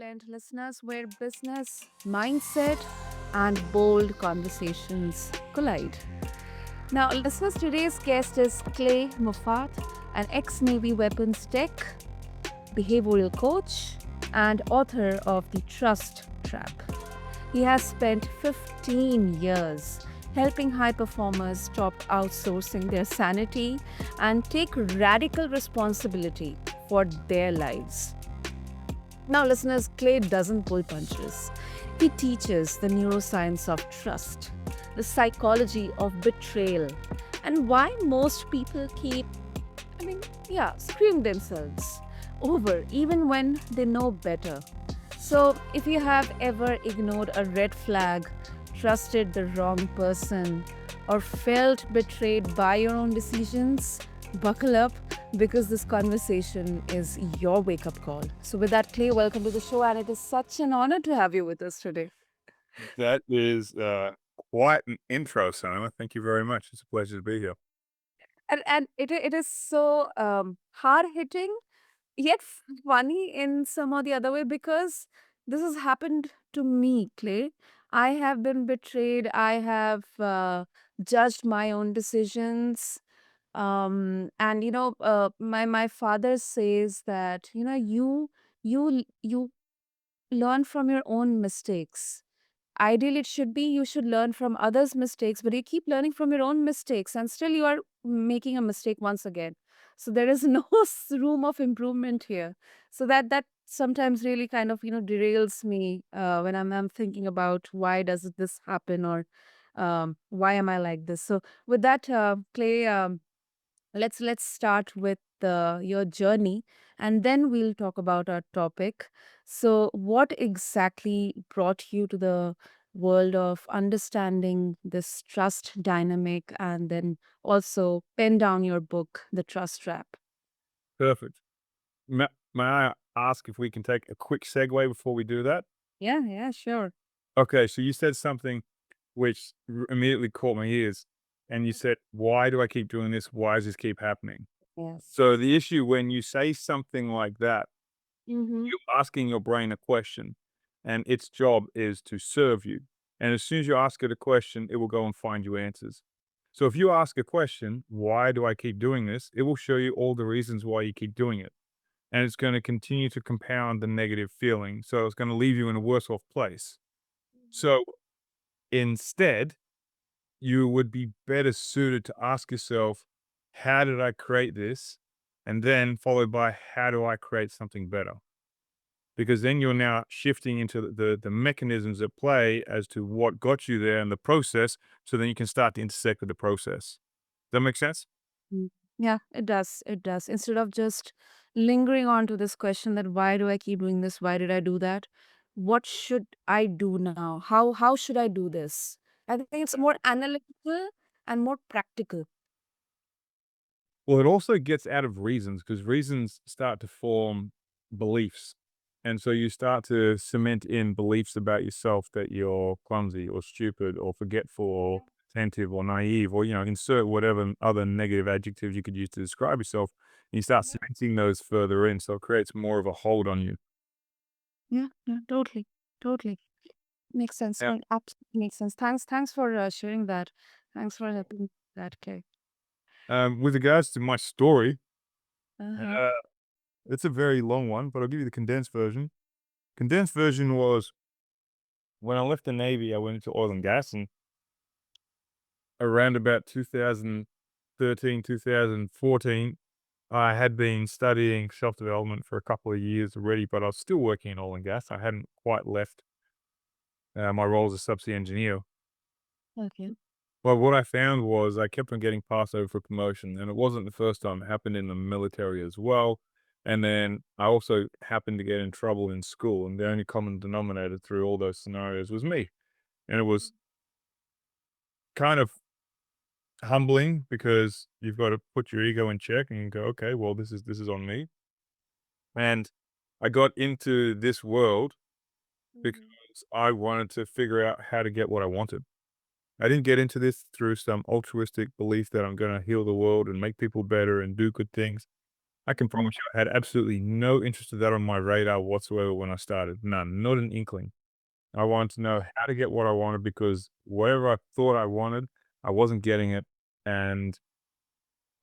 BizBlend listeners, where business, mindset, and bold conversations collide. Now, listeners, today's guest is Clay Moffat, an ex Navy weapons tech, behavioral coach, and author of The Trust Trap. He has spent 15 years helping high performers stop outsourcing their sanity and take radical responsibility for their lives. Now, listeners, Clay doesn't pull punches. He teaches the neuroscience of trust, the psychology of betrayal, and why most people keep, screwing themselves over even when they know better. So, if you have ever ignored a red flag, trusted the wrong person, or felt betrayed by your own decisions, buckle up because this conversation is your wake up call. So, with that, Clay, welcome to the show, and it is such an honor to have you with us today. That is quite an intro, Simon. Thank you very much. It's a pleasure to be here. And it is so hard hitting yet funny in some or the other way because this has happened to me, Clay. I have been betrayed. I have judged my own decisions. And my father says that you learn from your own mistakes. Ideally, it should be you should learn from others' mistakes, but you keep learning from your own mistakes and still you are making a mistake once again. So there is no room of improvement here. So that sometimes really kind of derails me when I'm thinking about why does this happen, or why am I like this. So with that, Clay, let's start with your journey, and then we'll talk about our topic. So what exactly brought you to the world of understanding this trust dynamic, and then also pen down your book, The Trust Trap? Perfect. May I ask if we can take a quick segue before we do that? Yeah, yeah, sure. Okay, so you said something which immediately caught my ears, and you said, "Why do I keep doing this? Why does this keep happening?" Yes. So the issue when you say something like that, Mm-hmm. you're asking your brain a question, and its job is to serve you. And as soon as you ask it a question, it will go and find you answers. So if you ask a question, why do I keep doing this? It will show you all the reasons why you keep doing it. And it's going to continue to compound the negative feeling. So it's going to leave you in a worse off place. So instead, you would be better suited to ask yourself, how did I create this? And then followed by, how do I create something better? Because then you're now shifting into the mechanisms at play as to what got you there in the process. So then you can start to intersect with the process. Does that make sense? Mm. Yeah, it does. It does. Instead of just lingering on to this question that why do I keep doing this? Why did I do that? What should I do now? How should I do this? I think it's more analytical and more practical. Well, it also gets out of reasons because reasons start to form beliefs. And so you start to cement in beliefs about yourself that you're clumsy or stupid or forgetful or attentive or naive or, insert whatever other negative adjectives you could use to describe yourself. And you start Yeah, cementing those further in. So it creates more of a hold on you. yeah, yeah, totally, totally makes sense. Now, Absolutely makes sense. Thanks for sharing that. Thanks for helping that, Kay. with regards to my story, Uh-huh. uh, it's a very long one, but I'll give you the condensed version. Condensed version was when I left the Navy, I went into oil and gas, and around about 2013, 2014, I had been studying self-development for a couple of years already, but I was still working in oil and gas. I hadn't quite left my role as a subsea engineer. Okay. But what I found was I kept on getting passed over for promotion, and it wasn't the first time. It happened in the military as well. And then I also happened to get in trouble in school, and the only common denominator through all those scenarios was me. And it was kind of humbling because you've got to put your ego in check and go, okay, well, this is on me. And I got into this world because Mhm. I wanted to figure out how to get what I wanted. I didn't get into this through some altruistic belief that I'm going to heal the world and make people better and do good things. I can promise you I had absolutely no interest of that on my radar whatsoever when I started. None, not an inkling. I wanted to know how to get what I wanted because whatever I thought I wanted, I wasn't getting it. And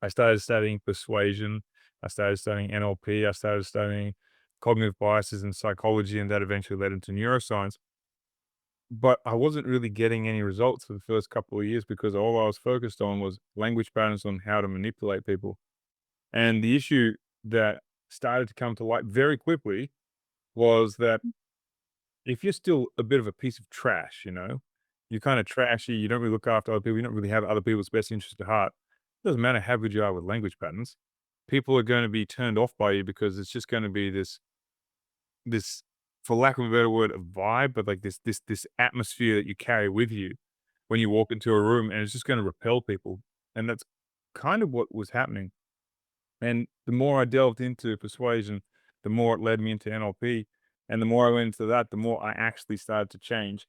I started studying persuasion. I started studying NLP. I started studying cognitive biases and psychology, and that eventually led into neuroscience. But I wasn't really getting any results for the first couple of years because all I was focused on was language patterns on how to manipulate people. And the issue that started to come to light very quickly was that if you're still a bit of a piece of trash, you're kind of trashy, you don't really look after other people, you don't really have other people's best interest at heart. It doesn't matter how good you are with language patterns. People are going to be turned off by you because it's just going to be this, for lack of a better word, a vibe, but like this atmosphere that you carry with you when you walk into a room, and it's just going to repel people. And that's kind of what was happening. And the more I delved into persuasion, the more it led me into NLP. And the more I went into that, the more I actually started to change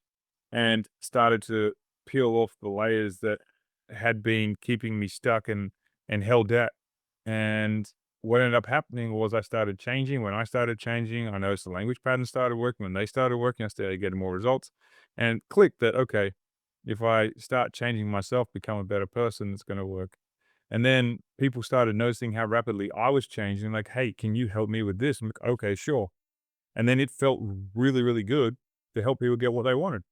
and started to peel off the layers that had been keeping me stuck and held at. And what ended up happening was I started changing. When I started changing, I noticed the language patterns started working. When they started working, I started getting more results and clicked that, okay, if I start changing myself, become a better person, it's going to work. And then people started noticing how rapidly I was changing, like, "Hey, can you help me with this?" I'm like, "Okay, sure." And then it felt really, really good to help people get what they wanted.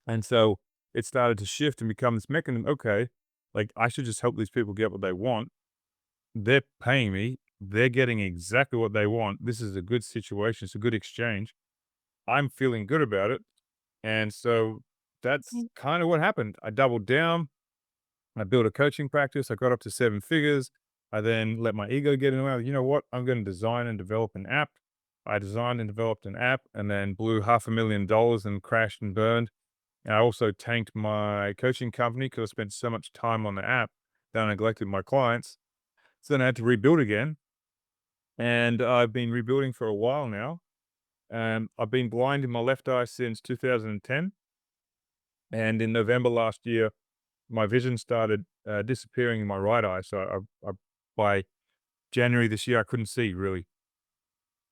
And so it started to shift and become this mechanism. Okay, like I should just help these people get what they want. They're paying me. They're getting exactly what they want. This is a good situation. It's a good exchange. I'm feeling good about it. And so that's Mm. kind of what happened. I doubled down. I built a coaching practice. I got up to 7 figures. I then let my ego get in the way. You know what? I'm going to design and develop an app. I designed and developed an app and then blew $500,000 and crashed and burned. And I also tanked my coaching company because I spent so much time on the app that I neglected my clients. So then I had to rebuild again. And I've been rebuilding for a while now. I've been blind in my left eye since 2010. And in November last year, my vision started disappearing in my right eye. So by January this year, I couldn't see really.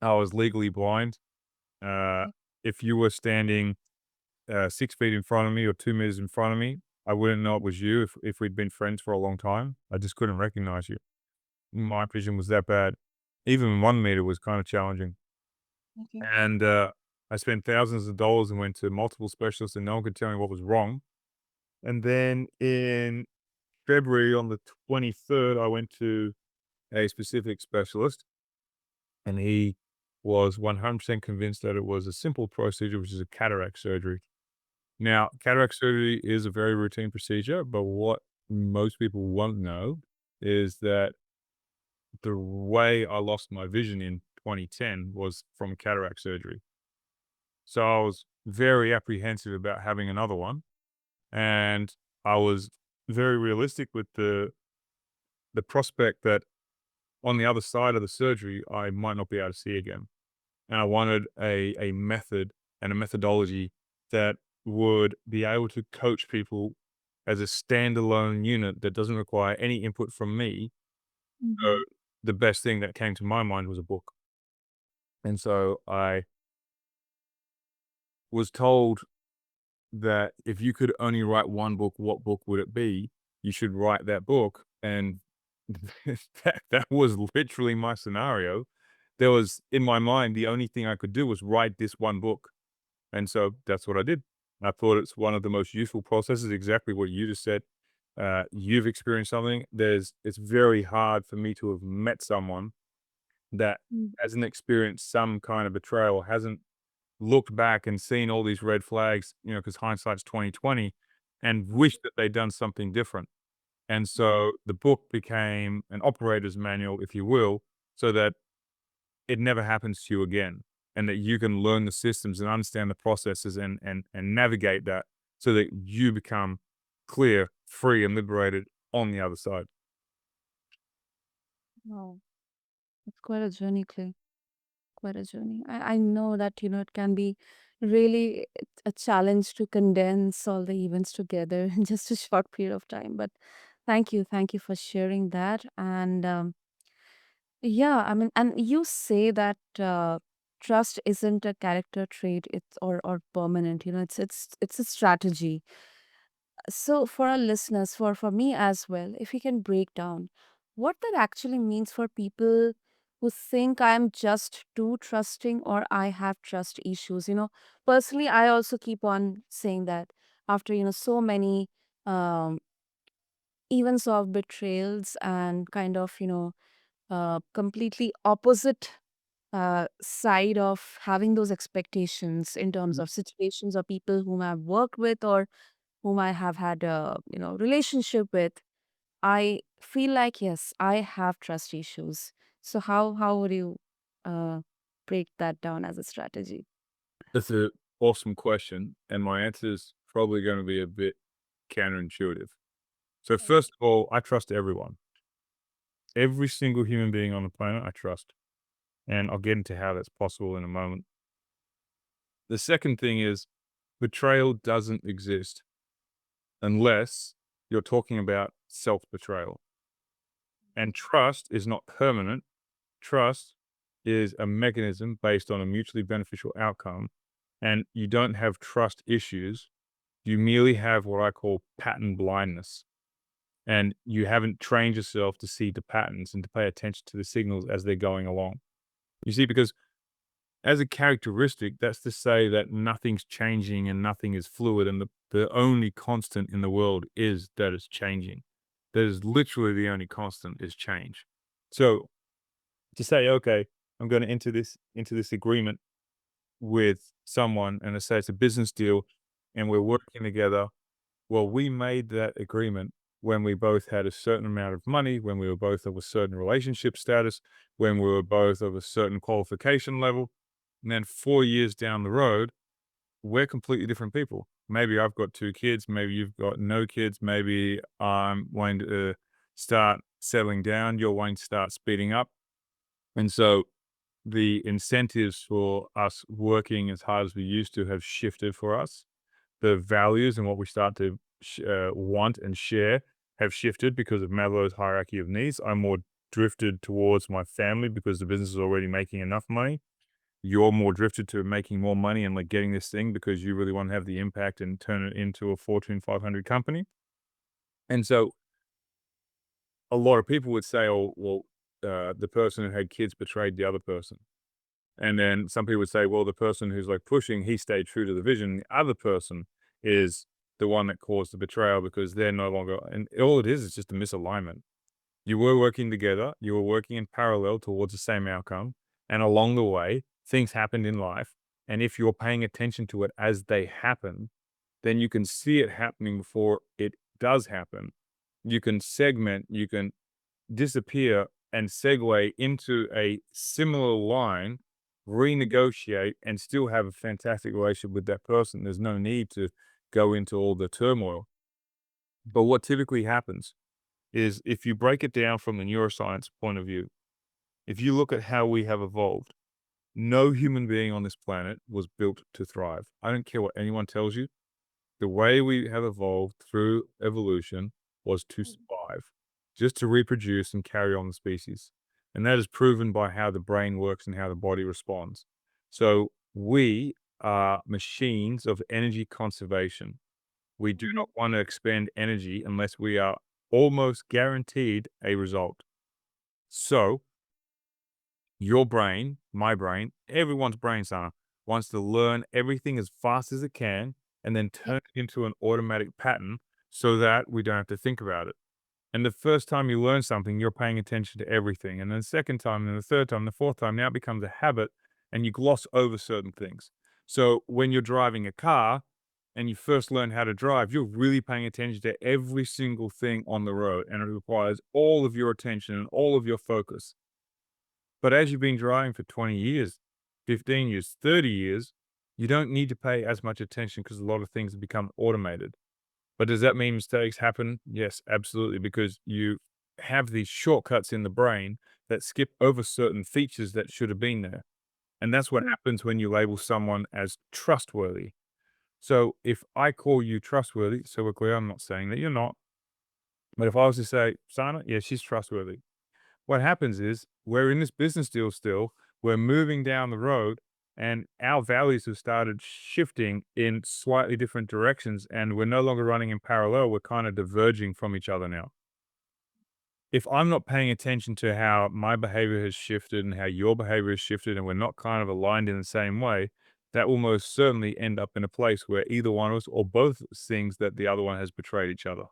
I was legally blind. Uh, if you were standing 6 feet in front of me or 2 meters in front of me, I wouldn't know it was you if we'd been friends for a long time. I just couldn't recognize you. My vision was that bad. Even 1 meter was kind of challenging. Okay. And I spent thousands of dollars and went to multiple specialists, and no one could tell me what was wrong. And then in February on the 23rd, I went to a specific specialist, and he was 100% convinced that it was a simple procedure, which is a cataract surgery. Now, cataract surgery is a very routine procedure, but what most people won't know is that the way I lost my vision in 2010 was from cataract surgery. So I was very apprehensive about having another one, and I was very realistic with the prospect that on the other side of the surgery, I might not be able to see again. And I wanted a method and a methodology that would be able to coach people as a standalone unit that doesn't require any input from me. So Mhm. the best thing that came to my mind was a book. And so I was told that if you could only write one book, what book would it be? You should write that book. And that was literally my scenario. There was in my mind, the only thing I could do was write this one book. And so that's what I did. I thought it's one of the most useful processes, exactly what you just said. You've experienced something. It's very hard for me to have met someone that Mm. hasn't experienced some kind of betrayal, hasn't looked back and seen all these red flags, because hindsight's 2020, and wished that they'd done something different. And so the book became an operator's manual, if you will, so that it never happens to you again, and that you can learn the systems and understand the processes and navigate that so that you become clear, free, and liberated on the other side. Wow. It's quite a journey, Clay. Quite a journey. I know that, it can be really a challenge to condense all the events together in just a short period of time. But thank you. Thank you for sharing that. And Yeah, I mean, and you say that trust isn't a character trait, it's or permanent. You know, it's a strategy. So for our listeners, for me as well, if we can break down what that actually means for people who think I'm just too trusting or I have trust issues. You know, personally, I also keep on saying that after so many um, events of betrayals and kind of completely opposite side of having those expectations in terms of situations or people whom I've worked with or whom I have had a relationship with, I feel like yes, I have trust issues. So how would you uh, break that down as a strategy? That's an awesome question, and my answer is probably going to be a bit counterintuitive. So first of all, I trust everyone. Every single human being on the planet I trust, and I'll get into how that's possible in a moment. The second thing is betrayal doesn't exist unless you're talking about self-betrayal. And trust is not permanent. Trust is a mechanism based on a mutually beneficial outcome, and you don't have trust issues. You merely have what I call pattern blindness, and you haven't trained yourself to see the patterns and to pay attention to the signals as they're going along. You see, because as a characteristic, that's to say that nothing's changing and nothing is fluid, and the only constant in the world is that it's changing. That is literally the only constant is change. So to say, okay, I'm going to enter this agreement with someone, and let's say it's a business deal, and we're working together. Well, we made that agreement when we both had a certain amount of money, when we were both of a certain relationship status, when we were both of a certain qualification level. And then 4 years down the road, we're completely different people. Maybe I've got two kids, maybe you've got no kids, maybe I'm wanting to start settling down, you're wanting to start speeding up. And so the incentives for us working as hard as we used to have shifted for us. The values and what we start to want and share have shifted because of Maslow's hierarchy of needs. I'm more drifted towards my family because the business is already making enough money. You're more drifted to making more money and like getting this thing because you really want to have the impact and turn it into a Fortune 500 company. And so a lot of people would say, oh, well, the person who had kids betrayed the other person. And then some people would say, well, the person who's like pushing, he stayed true to the vision. The other person is the one that caused the betrayal because they're no longer, and all it is just a misalignment. You were working together, you were working in parallel towards the same outcome. And along the way, things happened in life. And if you're paying attention to it as they happen, then you can see it happening before it does happen. You can segment, you can disappear and segue into a similar line, renegotiate, and still have a fantastic relationship with that person. There's no need to go into all the turmoil. But what typically happens is if you break it down from the neuroscience point of view, if you look at how we have evolved, no human being on this planet was built to thrive. I don't care what anyone tells you. The way we have evolved through evolution was to survive, just to reproduce and carry on the species. And that is proven by how the brain works and how the body responds. So we are machines of energy conservation. We do not want to expend energy unless we are almost guaranteed a result. So your brain, my brain, everyone's brain, Sana, wants to learn everything as fast as it can and then turn it into an automatic pattern so that we don't have to think about it. And the first time you learn something, you're paying attention to everything. And then the second time, and the third time, the fourth time, now it becomes a habit and you gloss over certain things. So when you're driving a car and you first learn how to drive, you're really paying attention to every single thing on the road and it requires all of your attention and all of your focus. But as you've been driving for 20 years, 15 years, 30 years, you don't need to pay as much attention because a lot of things have become automated. But does that mean mistakes happen? Yes, absolutely, because you have these shortcuts in the brain that skip over certain features that should have been there. And that's what happens when you label someone as trustworthy. So if I call you trustworthy, so we're clear, I'm not saying that you're not, but if I was to say, Sana, yeah, she's trustworthy. What happens is we're in this business deal still, we're moving down the road, and our values have started shifting in slightly different directions, and we're no longer running in parallel. We're kind of diverging from each other now. If I'm not paying attention to how my behavior has shifted and how your behavior has shifted, and we're not kind of aligned in the same way, that will most certainly end up in a place where either one of us or both things that the other one has betrayed each other.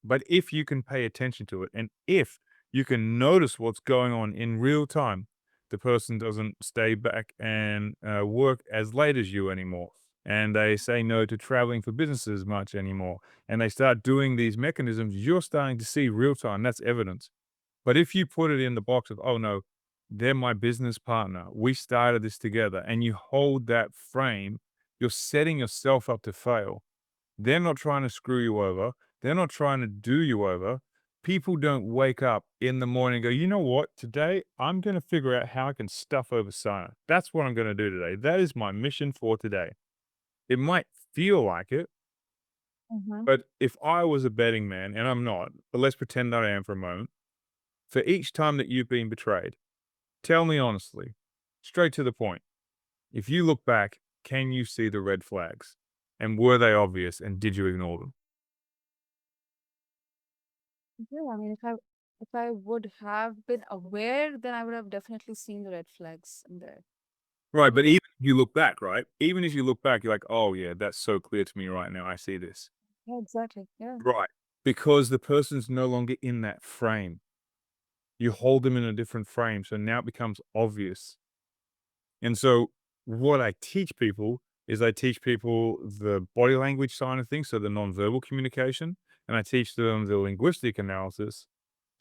But if you can pay attention to it, and if you can notice what's going on in real time, the person doesn't stay back and work as late as you anymore. And they say no to traveling for business as much anymore. And they start doing these mechanisms, you're starting to see real time. That's evidence. But if you put it in the box of, oh no, they're my business partner, we started this together, and you hold that frame, you're setting yourself up to fail. They're not trying to screw you over. They're not trying to do you over. People don't wake up in the morning and go, you know what? Today, I'm going to figure out how I can stuff over Sana. That's what I'm going to do today. That is my mission for today. It might feel like it, Mhm. but if I was a betting man, and I'm not, but let's pretend that I am for a moment, for each time that you've been betrayed, tell me honestly, straight to the point. If you look back, can you see the red flags? And were they obvious? And did you ignore them? Yeah, I mean, if I would have been aware, then I would have definitely seen the red flags in there. Right, but even if you look back, right? Even if you look back, you're like, "Oh, yeah, that's so clear to me right now. I see this." Yeah, exactly. Yeah. Right. Because the person's no longer in that frame. You hold them in a different frame, so now it becomes obvious. And so what I teach people is I teach people the body language side of things, so the nonverbal communication, and I teach them the linguistic analysis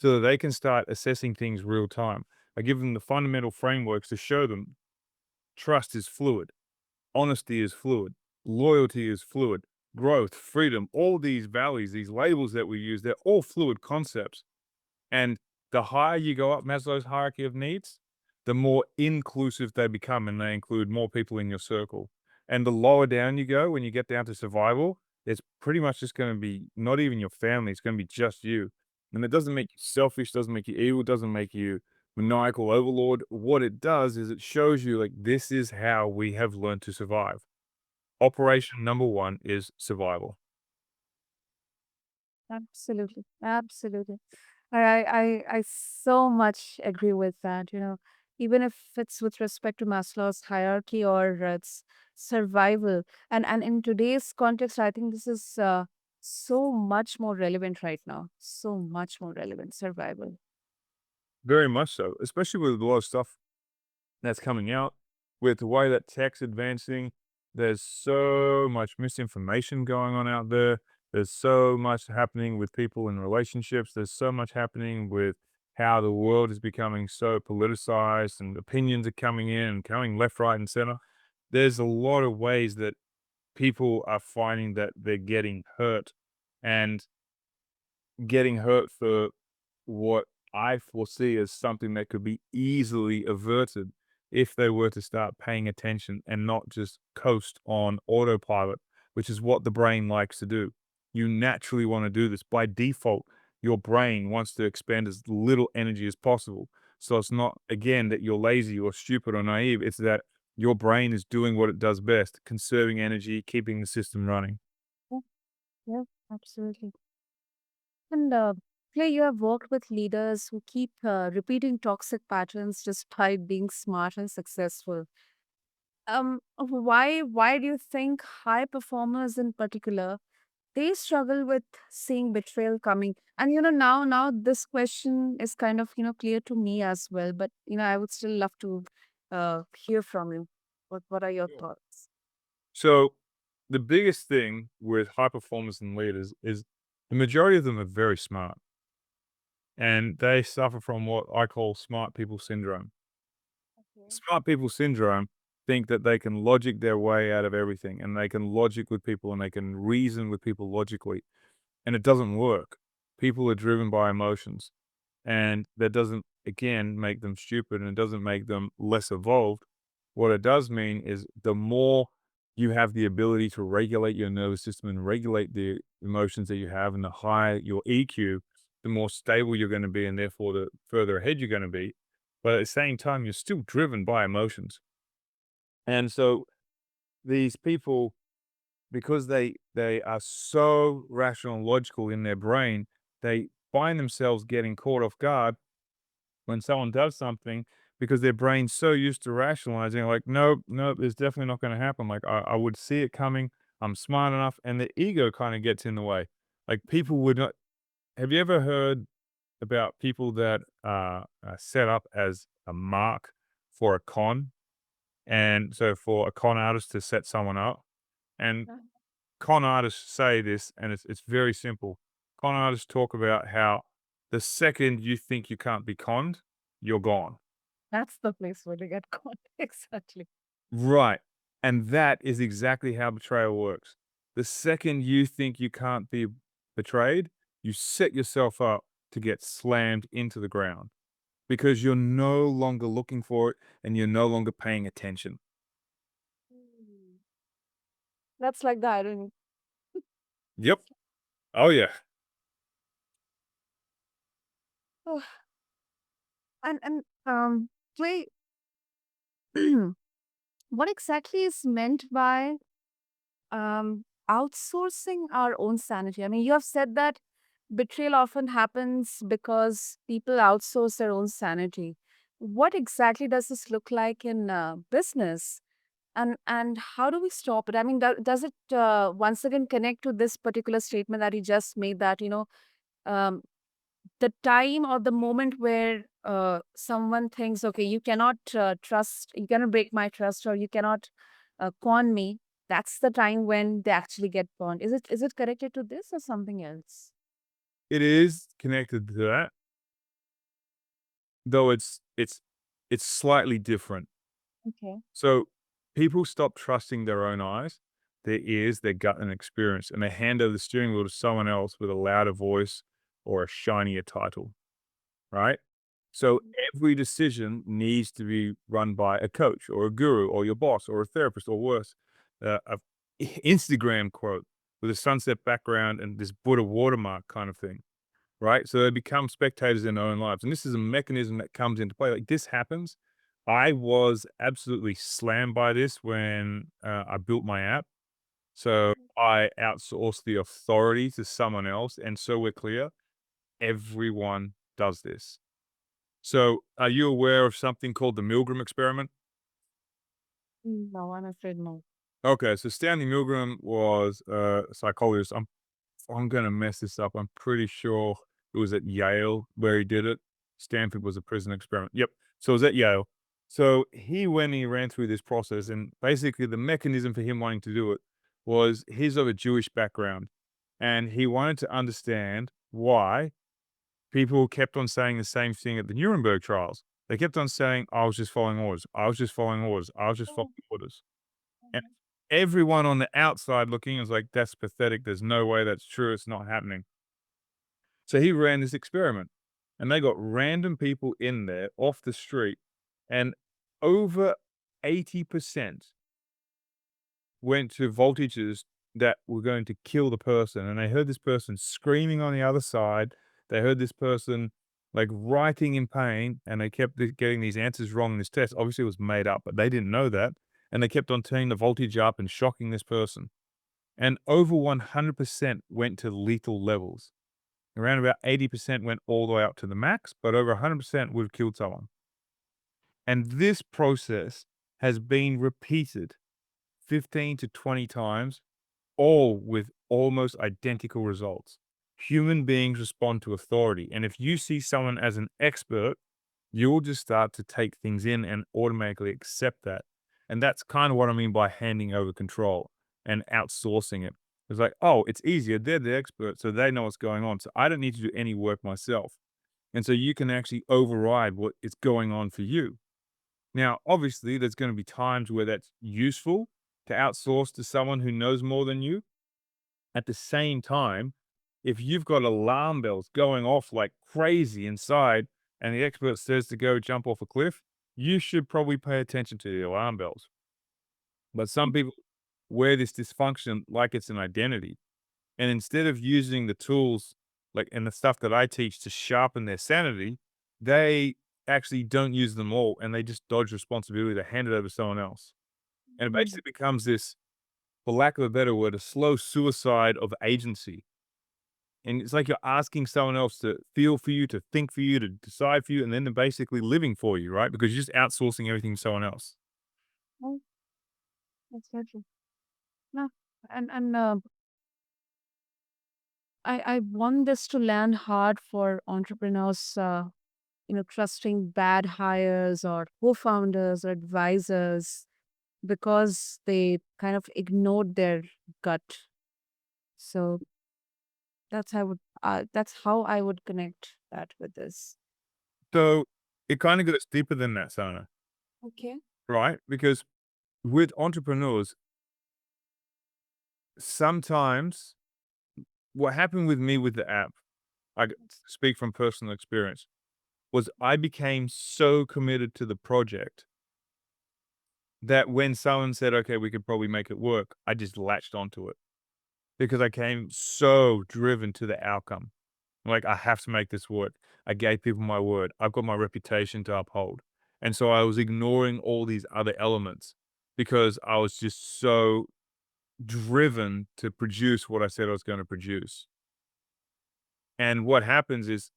so that they can start assessing things real time. I give them the fundamental frameworks to show them trust is fluid. Honesty is fluid. Loyalty is fluid. Growth, freedom, all these values, these labels that we use, they're all fluid concepts. And the higher you go up Maslow's hierarchy of needs, the more inclusive they become and they include more people in your circle. And the lower down you go, when you get down to survival, it's pretty much just going to be not even your family, it's going to be just you. And it doesn't make you selfish, doesn't make you evil, doesn't make you maniacal overlord. What it does is it shows you like this is how we have learned to survive. Operation number one is survival. Absolutely. Absolutely. I so much agree with that. Even if it's with respect to Maslow's hierarchy or its survival. And in today's context, I think this is so much more relevant right now. So much more relevant, survival. Very much so, especially with a lot of stuff that's coming out with the way that tech's advancing. There's so much misinformation going on out there. There's so much happening with people in relationships. There's so much happening with how the world is becoming so politicized and opinions are coming in and coming left, right, and center. There's a lot of ways that people are finding that they're and getting hurt for what I foresee as something that could be easily averted if they were to start paying attention and not just coast on autopilot, which is what the brain likes to do. You naturally want to do this. By default, your brain wants to expend as little energy as possible. So it's not, again, that you're lazy or stupid or naive. It's that your brain is doing what it does best, conserving energy, keeping the system running. Yeah, yeah, absolutely. And Clay, you have worked with leaders who keep repeating toxic patterns despite being smart and successful. Why do you think high performers in particular they struggle with seeing betrayal coming? And now this question is kind of clear to me as well, but I would still love to hear from you. What are your Sure. thoughts? So the biggest thing with high performers and leaders is the majority of them are very smart and they suffer from what I call smart people syndrome. Okay. Smart people syndrome think that they can logic their way out of everything and they can logic with people and they can reason with people logically. And it doesn't work. People are driven by emotions. And that doesn't, again, make them stupid and it doesn't make them less evolved. What it does mean is the more you have the ability to regulate your nervous system and regulate the emotions that you have and the higher your EQ, the more stable you're going to be, and therefore the further ahead you're going to be. But at the same time, you're still driven by emotions. And so these people, because they are so rational and logical in their brain, they find themselves getting caught off guard when someone does something because their brain's so used to rationalizing, like, nope, nope, it's definitely not going to happen. Like, I would see it coming. I'm smart enough. And the ego kind of gets in the way. Like, people would not. Have you ever heard about people that are set up as a mark for a con? And so for a con artist to set someone up, and Uh, con artists say this, and it's very simple. Con artists talk about how the second you think you can't be conned, you're gone. That's the place where they get caught. Exactly. Right. And that is exactly how betrayal works. The second you think you can't be betrayed, you set yourself up to get slammed into the ground because you're no longer looking for it and you're no longer paying attention. Mm. That's like the irony. Yep. Oh, yeah. Oh, and Clay, what exactly is meant by outsourcing our own sanity? I mean, you have said that betrayal often happens because people outsource their own sanity. What exactly does this look like in business? And how do we stop it? I mean, does it once again connect to this particular statement that he just made, that um, the time or the moment where someone thinks, okay, you cannot trust, you cannot break my trust, or you cannot con me, that's the time when they actually get conned. Is it connected to this or something else? It is connected to that, though it's slightly different. Okay. So people stop trusting their own eyes, their ears, their gut and experience, and they hand over the steering wheel to someone else with a louder voice or a shinier title, right? So every decision needs to be run by a coach or a guru or your boss or a therapist or worse, a Instagram quote with a sunset background and this Buddha watermark kind of thing, right? So they become spectators in their own lives. And this is a mechanism that comes into play. Like this happens. I was absolutely slammed by this when I built my app. So I outsourced the authority to someone else. And so we're clear, everyone does this. So are you aware of something called the Milgram experiment? No, I'm afraid no. Okay, so Stanley Milgram was a psychologist. I'm gonna mess this up. I'm pretty sure it was at Yale where he did it. Stanford was a prison experiment. Yep. So it was at Yale. So he went and he ran through this process, and basically the mechanism for him wanting to do it was he's of a Jewish background, and he wanted to understand why people kept on saying the same thing at the Nuremberg trials. They kept on saying, "I was just following orders. I was just following orders. I was just following Oh, orders." And everyone on the outside looking is like, "That's pathetic. There's no way that's true. It's not happening." So he ran this experiment, and they got random people in there off the street, and over 80% went to voltages that were going to kill the person. And they heard this person screaming on the other side. They heard this person like writing in pain, and they kept getting these answers wrong in this test. Obviously, it was made up, but they didn't know that. And they kept on turning the voltage up and shocking this person. And over 100% went to lethal levels. Around about 80% went all the way up to the max, but over 100% would have killed someone. And this process has been repeated 15 to 20 times, all with almost identical results. Human beings respond to authority. And if you see someone as an expert, you'll just start to take things in and automatically accept that. And that's kind of what I mean by handing over control and outsourcing it. It's like, oh, it's easier. They're the expert, so they know what's going on. So I don't need to do any work myself. And so you can actually override what is going on for you. Now, obviously, there's going to be times where that's useful to outsource to someone who knows more than you. At the same time, if you've got alarm bells going off like crazy inside and the expert says to go jump off a cliff, you should probably pay attention to the alarm bells. But some people wear this dysfunction like it's an identity. And instead of using the tools like, and the stuff that I teach to sharpen their sanity, they actually don't use them all, and they just dodge responsibility. They hand it over to someone else. And it Mm. basically becomes this, for lack of a better word, a slow suicide of agency. And it's like you're asking someone else to feel for you, to think for you, to decide for you, and then they're basically living for you, right? Because you're just outsourcing everything to someone else. Oh, that's very true. No, and I want this to land hard for entrepreneurs. Trusting bad hires or co-founders or advisors because they kind of ignored their gut. So that's how I would connect that with this. So it kind of goes deeper than that, Sana, Okay. right? Because with entrepreneurs, sometimes what happened with me with the app, I speak from personal experience, was I became so committed to the project that when someone said, okay, we could probably make it work, I just latched onto it because I came so driven to the outcome. Like, I have to make this work. I gave people my word. I've got my reputation to uphold. And so I was ignoring all these other elements because I was just so driven to produce what I said I was going to produce. And what happens is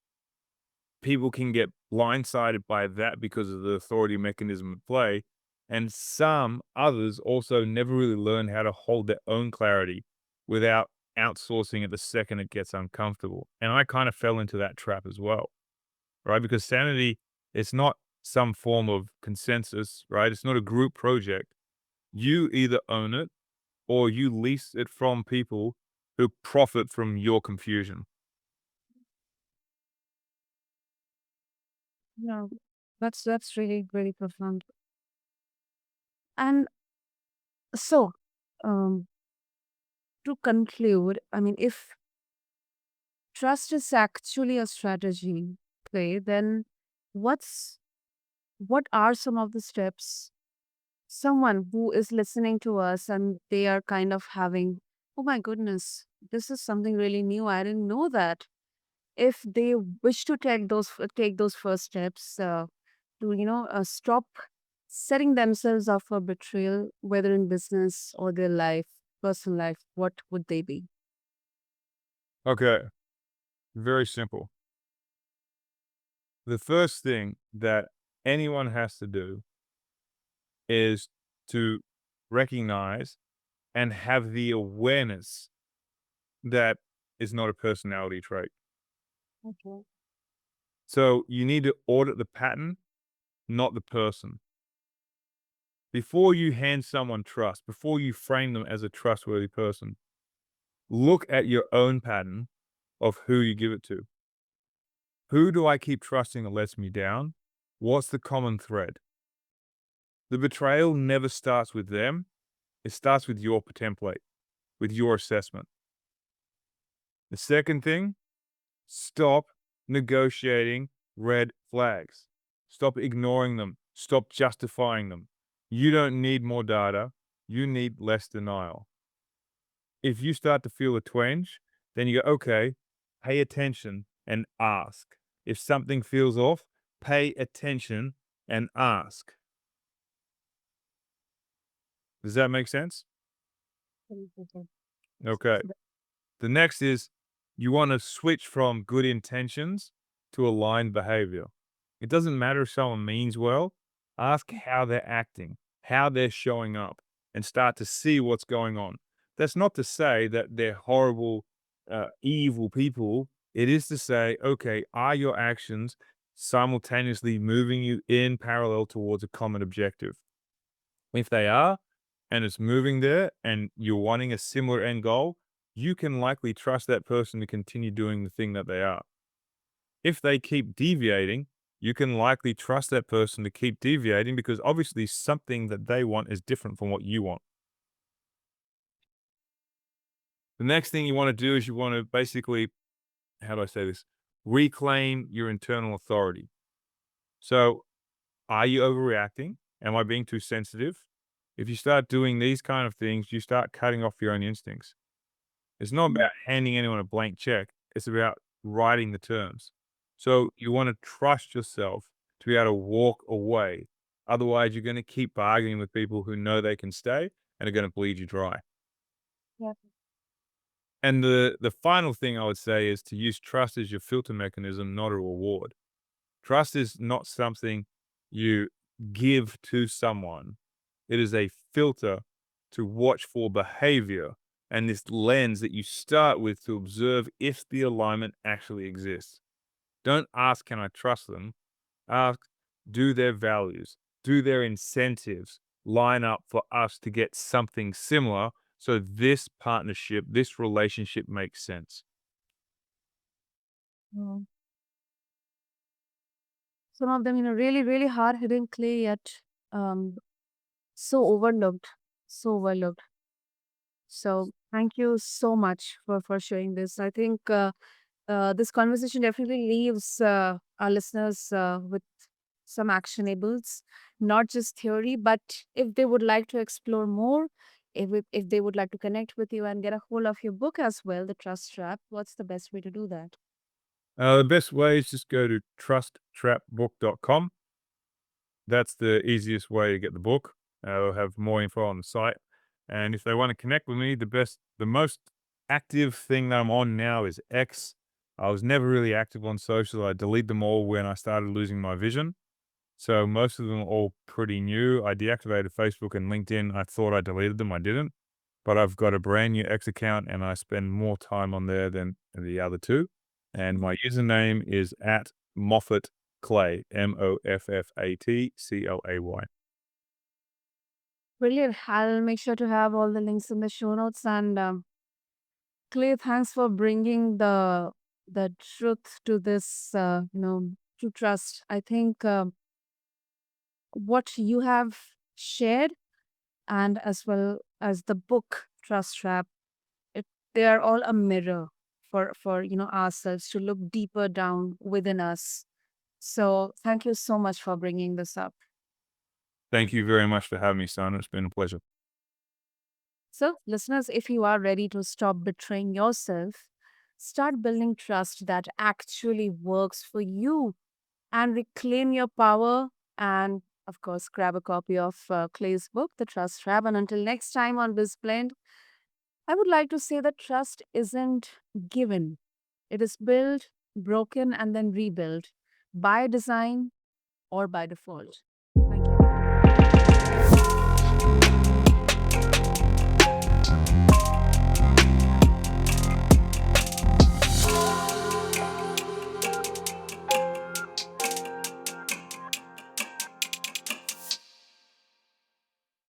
people can get blindsided by that because of the authority mechanism at play. And some others also never really learn how to hold their own clarity without outsourcing it the second it gets uncomfortable. And I kind of fell into that trap as well, right? Because sanity, it's not some form of consensus, right? It's not a group project. You either own it or you lease it from people who profit from your confusion. Yeah, that's really really profound. And so, um, to conclude, I mean, if trust is actually a strategy play, then what's what are some of the steps someone who is listening to us and they are kind of having, oh my goodness, this is something really new. I didn't know that. If they wish to take those first steps to stop setting themselves up for betrayal, whether in business or their life, personal life, what would they be? Okay, very simple. The first thing that anyone has to do is to recognize and have the awareness that is not a personality trait. Okay. So you need to audit the pattern, not the person. Before you hand someone trust, before you frame them as a trustworthy person, look at your own pattern of who you give it to. Who do I keep trusting that lets me down? What's the common thread? The betrayal never starts with them. It starts with your template, with your assessment. The second thing, stop negotiating red flags. Stop ignoring them. Stop justifying them. You don't need more data. You need less denial. If you start to feel a twinge, then you go, okay, pay attention and ask. If something feels off, pay attention and ask. Does that make sense? Okay. Okay. The next is you want to switch from good intentions to aligned behavior. It doesn't matter if someone means well, ask how they're acting, how they're showing up, and start to see what's going on. That's not to say that they're horrible, evil people. It is to say, okay, are your actions simultaneously moving you in parallel towards a common objective? If they are, and it's moving there, and you're wanting a similar end goal, you can likely trust that person to continue doing the thing that they are. If they keep deviating, you can likely trust that person to keep deviating because obviously something that they want is different from what you want. The next thing you want to do is you want to basically, how do I say this? Reclaim your internal authority. So, are you overreacting? Am I being too sensitive? If you start doing these kind of things, you start cutting off your own instincts. It's not Mm. about handing anyone a blank check. It's about writing the terms. So you want to trust yourself to be able to walk away. Otherwise, you're going to keep bargaining with people who know they can stay and are going to bleed you dry. Yeah. And the final thing I would say is to use trust as your filter mechanism, not a reward. Trust is not something you give to someone. It is a filter to watch for behavior and this lens that you start with to observe if the alignment actually exists. Don't ask, can I trust them? Ask, do their values, do their incentives line up for us to get something similar so this partnership, this relationship makes sense? Mm. Some of them, really, really hard hitting, Clay, yet um, so overlooked, so overlooked. So thank you so much for sharing this. I think this conversation definitely leaves our listeners with some actionables, not just theory, but if they would like to explore more, if they would like to connect with you and get a hold of your book as well, The Trust Trap, what's the best way to do that? The best way is just go to trusttrapbook.com. That's the easiest way to get the book. We'll have more info on the site. And if they want to connect with me, the most active thing that I'm on now is X. I was never really active on social. I deleted them all when I started losing my vision. So most of them are all pretty new. I deactivated Facebook and LinkedIn. I thought I deleted them. I didn't. But I've got a brand new X account and I spend more time on there than the other two. And my username is at Moffat Clay, Moffatclay. Brilliant. I'll make sure to have all the links in the show notes. And Clay, thanks for bringing the truth to this, to trust. I think what you have shared, and as well as the book Trust Trap, it, they are all a mirror for ourselves to look deeper down within us. So thank you so much for bringing this up. Thank you very much for having me, son. It's been a pleasure. So, listeners, if you are ready to stop betraying yourself, start building trust that actually works for you and reclaim your power. And of course, grab a copy of Clay's book, The Trust Trap. And until next time on BizBlend, I would like to say that trust isn't given, it is built, broken, and then rebuilt by design or by default.